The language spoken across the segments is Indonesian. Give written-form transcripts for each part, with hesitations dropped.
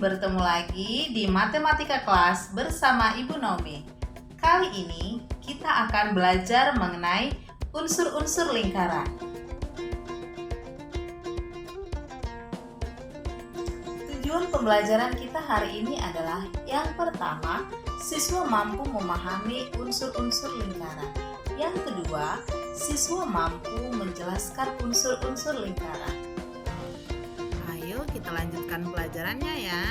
bertemu lagi di Matematika Kelas bersama Ibu Naomi. Kali ini kita akan belajar mengenai unsur-unsur lingkaran. Tujuan pembelajaran kita hari ini adalah yang pertama, siswa mampu memahami unsur-unsur lingkaran. Yang kedua, siswa mampu menjelaskan unsur-unsur lingkaran. Ayo kita lanjutkan pelajarannya ya.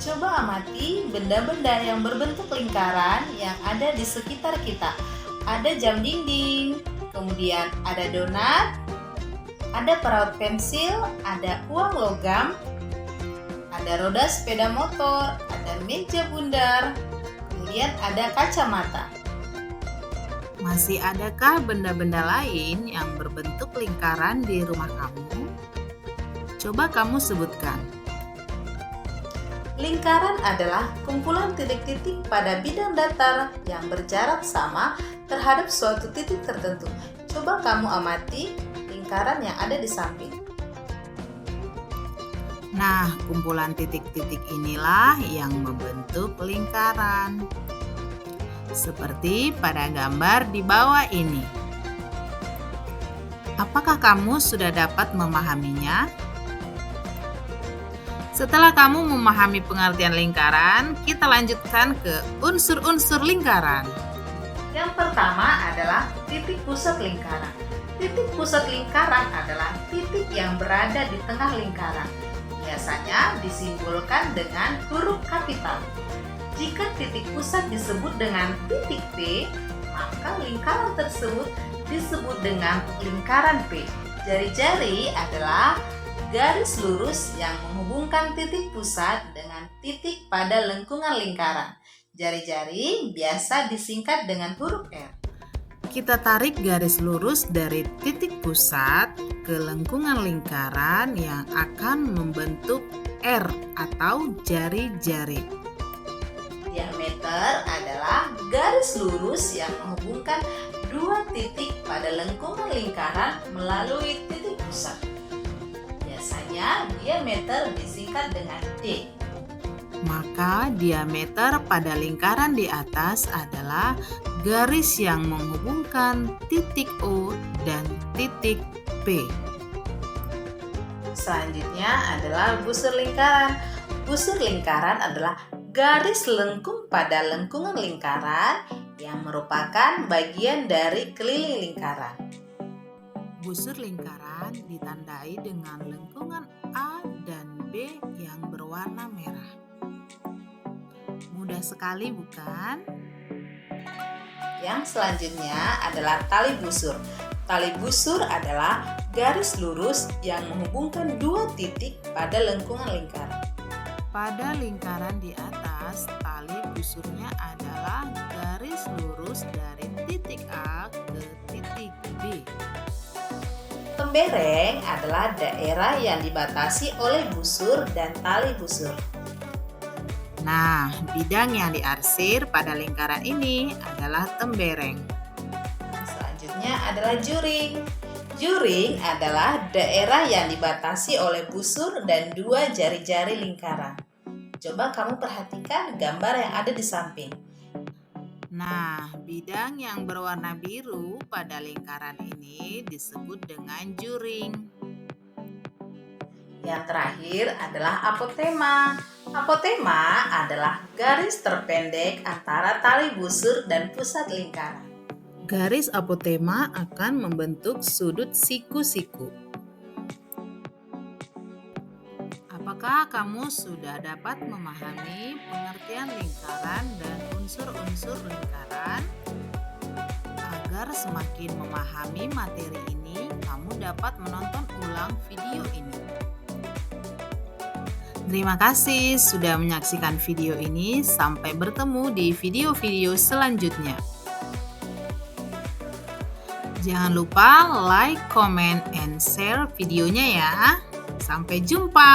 Coba amati benda-benda yang berbentuk lingkaran yang ada di sekitar kita. Ada jam dinding, kemudian ada donat, ada peraut pensil, ada uang logam, ada roda sepeda motor, ada meja bundar, kemudian ada kacamata. Masih adakah benda-benda lain yang berbentuk lingkaran di rumah kamu? Coba kamu sebutkan. Lingkaran adalah kumpulan titik-titik pada bidang datar yang berjarak sama terhadap suatu titik tertentu. Coba kamu amati lingkaran yang ada di samping. Nah, kumpulan titik-titik inilah yang membentuk lingkaran. Seperti pada gambar di bawah ini. Apakah kamu sudah dapat memahaminya? Setelah kamu memahami pengertian lingkaran, kita lanjutkan ke unsur-unsur lingkaran. Yang pertama adalah titik pusat lingkaran. Titik pusat lingkaran adalah titik yang berada di tengah lingkaran. Biasanya disimbolkan dengan huruf kapital. Jika titik pusat disebut dengan titik P, maka lingkaran tersebut disebut dengan lingkaran P. Jari-jari adalah garis lurus yang menghubungkan titik pusat dengan titik pada lengkungan lingkaran. Jari-jari biasa disingkat dengan huruf R. Kita tarik garis lurus dari titik pusat ke lengkungan lingkaran yang akan membentuk R atau jari-jari. Diameter adalah garis lurus yang menghubungkan dua titik pada lengkungan lingkaran melalui titik pusat. Biasanya diameter disingkat dengan D. Maka diameter pada lingkaran di atas adalah garis yang menghubungkan titik O dan titik P. Selanjutnya adalah busur lingkaran. Busur lingkaran adalah garis lengkung pada lengkungan lingkaran yang merupakan bagian dari keliling lingkaran. Busur lingkaran ditandai dengan lengkungan A dan B yang berwarna merah. Mudah sekali bukan? Yang selanjutnya adalah tali busur. Tali busur adalah garis lurus yang menghubungkan dua titik pada lengkungan lingkaran. Pada lingkaran di atas, tali busurnya adalah garis lurus dari titik A ke titik B. Tembereng adalah daerah yang dibatasi oleh busur dan tali busur. Nah, bidang yang diarsir pada lingkaran ini adalah tembereng. Selanjutnya adalah juring. Juring adalah daerah yang dibatasi oleh busur dan dua jari-jari lingkaran. Coba kamu perhatikan gambar yang ada di samping. Nah, bidang yang berwarna biru pada lingkaran ini disebut dengan juring. Yang terakhir adalah apotema. Apotema adalah garis terpendek antara tali busur dan pusat lingkaran. Garis apotema akan membentuk sudut siku-siku. Apakah kamu sudah dapat memahami pengertian lingkaran dan unsur-unsur lingkaran? Agar semakin memahami materi ini, kamu dapat menonton ulang video ini. Terima kasih sudah menyaksikan video ini. Sampai bertemu di video-video selanjutnya. Jangan lupa like, comment, and share videonya ya. Sampai jumpa.